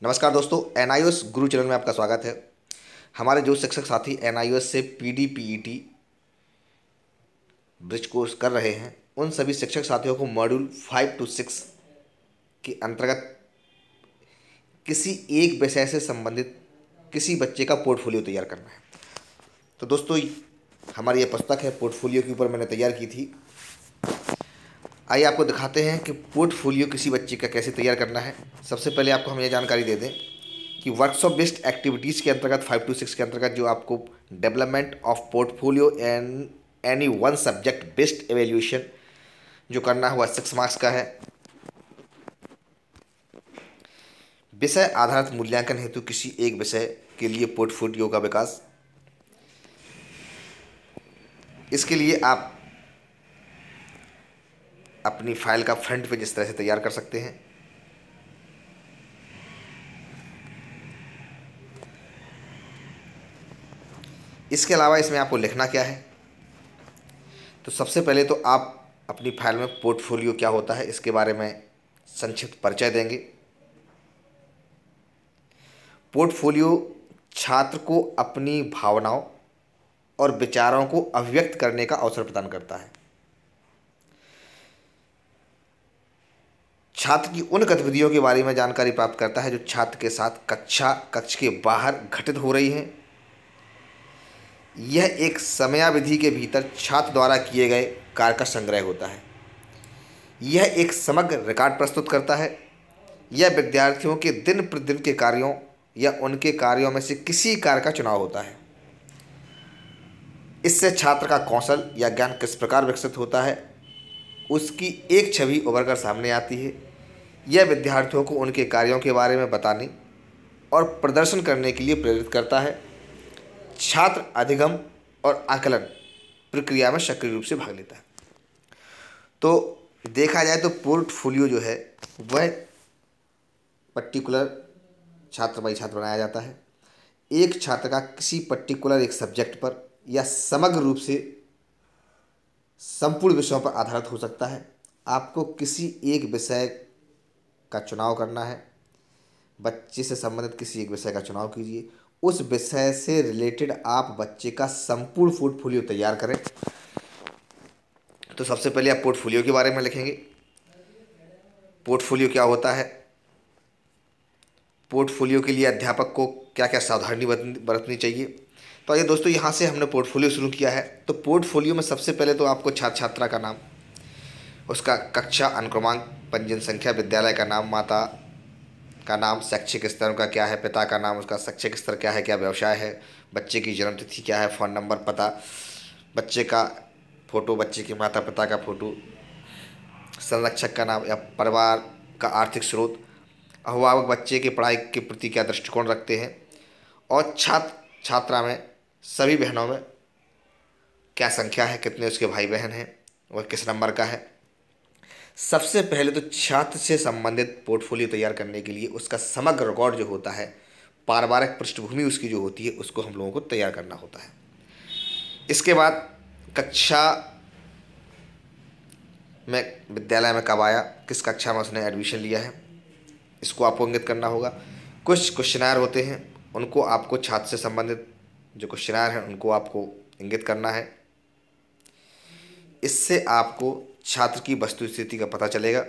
नमस्कार दोस्तों, एनआईओएस गुरु चैनल में आपका स्वागत है। हमारे जो शिक्षक साथी एनआईओएस से पीडी पीईटी ब्रिज कोर्स कर रहे हैं, उन सभी शिक्षक साथियों को मॉड्यूल 5 to 6 के अंतर्गत किसी एक विषय से संबंधित किसी बच्चे का पोर्टफोलियो तैयार करना है। तो दोस्तों, हमारी ये पुस्तक है, पोर्टफोलियो के ऊपर मैंने तैयार की थी। आइए आपको दिखाते हैं कि पोर्टफोलियो किसी बच्चे का कैसे तैयार करना है। सबसे पहले आपको हम ये जानकारी दे दें कि वर्कशॉप बेस्ड एक्टिविटीज़ के अंतर्गत 5 to 6 के अंतर्गत जो आपको development of portfolio and any one subject based evaluation जो करना हुआ 6 मार्क्स का है। विषय आधारित मूल्यांकन हेतु किसी एक विषय के लिए पोर्टफोलियो का विकास। इसके लिए आप अपनी फाइल का फ्रंट पेज इस तरह से तैयार कर सकते हैं। इसके अलावा इसमें आपको लिखना क्या है, तो सबसे पहले तो आप अपनी फाइल में पोर्टफोलियो क्या होता है इसके बारे में संक्षिप्त परिचय देंगे। पोर्टफोलियो छात्र को अपनी भावनाओं और विचारों को अभिव्यक्त करने का अवसर प्रदान करता है। छात्र की उन गतिविधियों के बारे में जानकारी प्राप्त करता है जो छात्र के साथ कक्ष के बाहर घटित हो रही हैं। यह एक समयावधि के भीतर छात्र द्वारा किए गए कार्य का संग्रह होता है। यह एक समग्र रिकॉर्ड प्रस्तुत करता है। यह विद्यार्थियों के दिन प्रतिदिन के कार्यों या उनके कार्यों में से किसी कार्य का चुनाव होता है। इससे छात्र का कौशल या ज्ञान किस प्रकार विकसित होता है, उसकी एक छवि उभर कर सामने आती है। यह विद्यार्थियों को उनके कार्यों के बारे में बताने और प्रदर्शन करने के लिए प्रेरित करता है। छात्र अधिगम और आकलन प्रक्रिया में सक्रिय रूप से भाग लेता है। तो देखा जाए तो पोर्टफोलियो जो है वह पर्टिकुलर छात्र बाई छात्र बनाया जाता है। एक छात्र का किसी पर्टिकुलर एक सब्जेक्ट पर या समग्र रूप से संपूर्ण विषयों पर आधारित हो सकता है। आपको किसी एक विषय का चुनाव करना है। बच्चे से संबंधित किसी एक विषय का चुनाव कीजिए। उस विषय से रिलेटेड आप बच्चे का संपूर्ण पोर्टफोलियो तैयार करें। तो सबसे पहले आप पोर्टफोलियो के बारे में लिखेंगे। पोर्टफोलियो क्या होता है, पोर्टफोलियो के लिए अध्यापक को क्या क्या सावधानी बरतनी चाहिए। तो आइए दोस्तों, यहाँ से हमने पोर्टफोलियो शुरू किया है। तो पोर्टफोलियो में सबसे पहले तो आपको छात्र छात्रा का नाम, उसका कक्षा अनुक्रमांक, पंजीयन संख्या, विद्यालय का नाम, माता का नाम, शैक्षिक स्तर उनका क्या है, पिता का नाम, उसका शैक्षिक स्तर क्या है, क्या व्यवसाय है, बच्चे की जन्म तिथि क्या है, फ़ोन नंबर, पता, बच्चे का फ़ोटो, बच्चे के माता पिता का फ़ोटो, संरक्षक का नाम या परिवार का आर्थिक स्रोत, अभिभावक बच्चे की पढ़ाई के प्रति क्या दृष्टिकोण रखते हैं, और छात्र छात्रा में सभी बहनों में क्या संख्या है, कितने उसके भाई बहन हैं और किस नंबर का है। सबसे पहले तो छात्र से संबंधित पोर्टफोलियो तैयार करने के लिए उसका समग्र रिकॉर्ड जो होता है, पारिवारिक पृष्ठभूमि उसकी जो होती है, उसको हम लोगों को तैयार करना होता है। इसके बाद कक्षा में विद्यालय में कब आया, किस कक्षा में उसने एडमिशन लिया है, इसको आपको इंगित करना होगा। कुछ क्वेश्चनायर होते हैं, उनको आपको छात्र से संबंधित जो क्वेश्चनायर हैं उनको आपको इंगित करना है। इससे आपको छात्र की वस्तु स्थिति का पता चलेगा,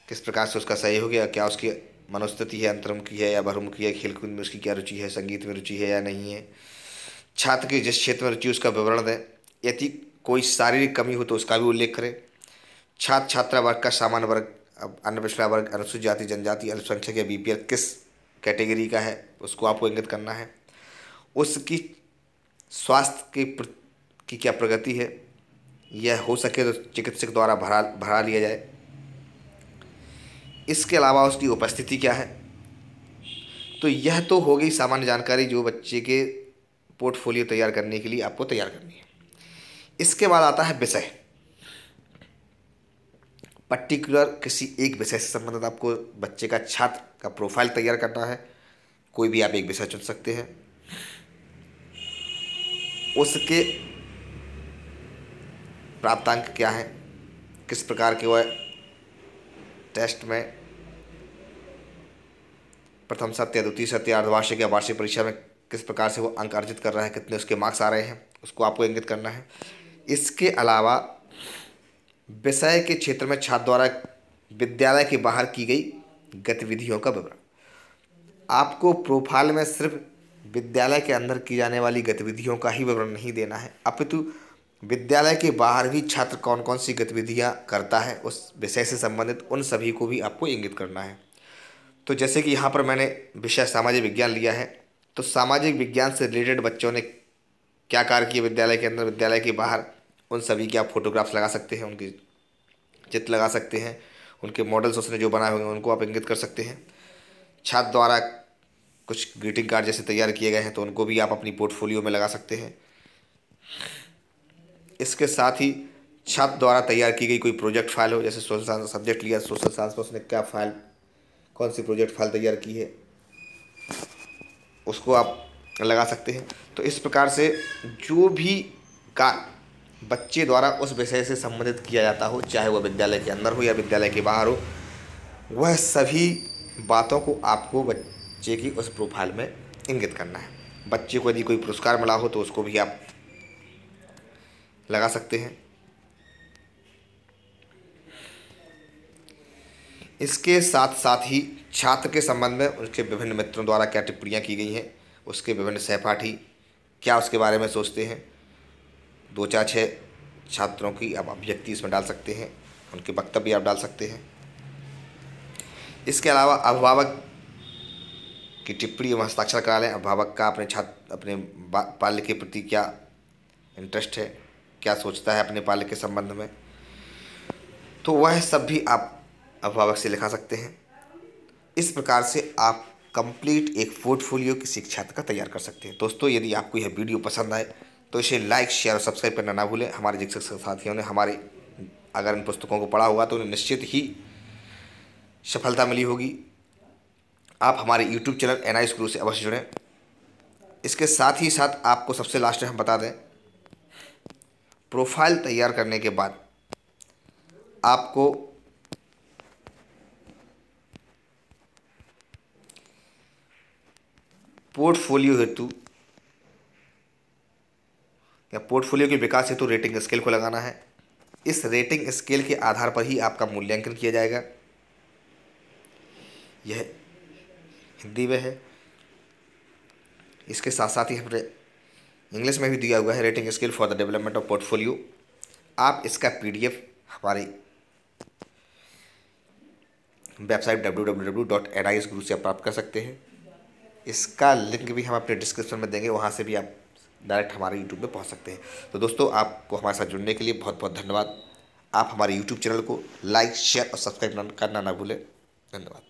किस प्रकार से उसका सही हो गया, क्या उसकी मनोस्थिति है, अंतर्मुखी है या बहिर्मुखी है, खेलकूद में उसकी क्या रुचि है, संगीत में रुचि है या नहीं है। छात्र की जिस क्षेत्र में रुचि उसका विवरण दें। यदि कोई शारीरिक कमी हो तो उसका भी उल्लेख करें। छात्र छात्रा वर्ग का सामान्य वर्ग, अन्य पिछड़ा वर्ग, अनुसूचित जाति जनजाति, अल्पसंख्यक या बीपीएल किस कैटेगरी का है उसको आपको इंगित करना है। उसकी स्वास्थ्य की क्या प्रगति है, यह हो सके तो चिकित्सक द्वारा भरा लिया जाए। इसके अलावा उसकी उपस्थिति क्या है। तो यह तो हो गई सामान्य जानकारी जो बच्चे के पोर्टफोलियो तैयार करने के लिए आपको तैयार करनी है। इसके बाद आता है विषय। पर्टिकुलर किसी एक विषय से संबंधित आपको बच्चे का, छात्र का प्रोफाइल तैयार करना है। कोई भी आप एक विषय चुन सकते हैं। उसके प्राप्तांक क्या है, किस प्रकार के वह टेस्ट में प्रथम सत्र, द्वितीय सत्र, अर्धवार्षिक या वार्षिक परीक्षा में किस प्रकार से वो अंक अर्जित कर रहा है, कितने उसके मार्क्स आ रहे हैं, उसको आपको इंगित करना है। इसके अलावा विषय के क्षेत्र में छात्र द्वारा विद्यालय के बाहर की गई गतिविधियों का विवरण। आपको प्रोफाइल में सिर्फ विद्यालय के अंदर की जाने वाली गतिविधियों का ही विवरण नहीं देना है, अपितु विद्यालय के बाहर भी छात्र कौन कौन सी गतिविधियां करता है उस विषय से संबंधित उन सभी को भी आपको इंगित करना है। तो जैसे कि यहाँ पर मैंने विषय सामाजिक विज्ञान लिया है, तो सामाजिक विज्ञान से रिलेटेड बच्चों ने क्या कार्य किए विद्यालय के अंदर, विद्यालय के बाहर, उन सभी की आप फोटोग्राफ्स लगा सकते हैं, उनके चित्र लगा सकते हैं, उनके मॉडल्स उसने जो बनाए हुए हैं उनको आप इंगित कर सकते हैं। छात्र द्वारा कुछ ग्रीटिंग कार्ड जैसे तैयार किए गए हैं तो उनको भी आप अपनी पोर्टफोलियो में लगा सकते हैं। इसके साथ ही छात्र द्वारा तैयार की गई कोई प्रोजेक्ट फाइल हो, जैसे सोशल साइंस सब्जेक्ट लिया, सोशल साइंस में उसने क्या फाइल, कौन सी प्रोजेक्ट फाइल तैयार की है, उसको आप लगा सकते हैं। तो इस प्रकार से जो भी कार्य बच्चे द्वारा उस विषय से संबंधित किया जाता हो, चाहे वह विद्यालय के अंदर हो या विद्यालय के बाहर हो, वह सभी बातों को आपको बच्चे की उस प्रोफाइल में इंगित करना है। बच्चे को यदि कोई पुरस्कार मिला हो तो उसको भी आप लगा सकते हैं। इसके साथ साथ ही छात्र के संबंध में उसके विभिन्न मित्रों द्वारा क्या टिप्पणियाँ की गई हैं, उसके विभिन्न सहपाठी क्या उसके बारे में सोचते हैं, 2-4-6 छात्रों की आप अभिव्यक्ति इसमें डाल सकते हैं, उनके वक्तव्य आप डाल सकते हैं। इसके अलावा अभिभावक की टिप्पणी में हस्ताक्षर करा लें। अभिभावक का अपने बालक के प्रति क्या इंटरेस्ट है, क्या सोचता है अपने बालक के संबंध में, तो वह सब भी आप अभिभावक से लिखा सकते हैं। इस प्रकार से आप कंप्लीट एक पोर्टफोलियो किसी छात्र का तैयार कर सकते हैं। दोस्तों, यदि आपको यह वीडियो पसंद आए तो इसे लाइक, शेयर और सब्सक्राइब करना ना भूलें। हमारे शिक्षक साथियों ने अगर इन पुस्तकों को पढ़ा होगा तो उन्हें निश्चित ही सफलता मिली होगी। आप हमारे YouTube चैनल NIS गुरु से अवश्य जुड़ें। इसके साथ ही साथ आपको सबसे लास्ट में हम बता दें, प्रोफाइल तैयार करने के बाद आपको पोर्टफोलियो हेतु या पोर्टफोलियो के विकास हेतु रेटिंग स्केल को लगाना है। इस रेटिंग स्केल के आधार पर ही आपका मूल्यांकन किया जाएगा। यह हिंदी में है। इसके साथ साथ ही हमने इंग्लिश में भी दिया हुआ है, rating scale for the development of portfolio. आप इसका PDF हमारी वेबसाइट www.nisguru से प्राप्त कर सकते हैं। इसका लिंक भी हम अपने डिस्क्रिप्शन में देंगे, वहाँ से भी आप डायरेक्ट हमारे YouTube पे पहुँच सकते हैं। तो दोस्तों, आपको हमारे साथ जुड़ने के लिए बहुत बहुत धन्यवाद। आप हमारे YouTube चैनल को लाइक, शेयर और सब्सक्राइब करना ना भूलें। धन्यवाद।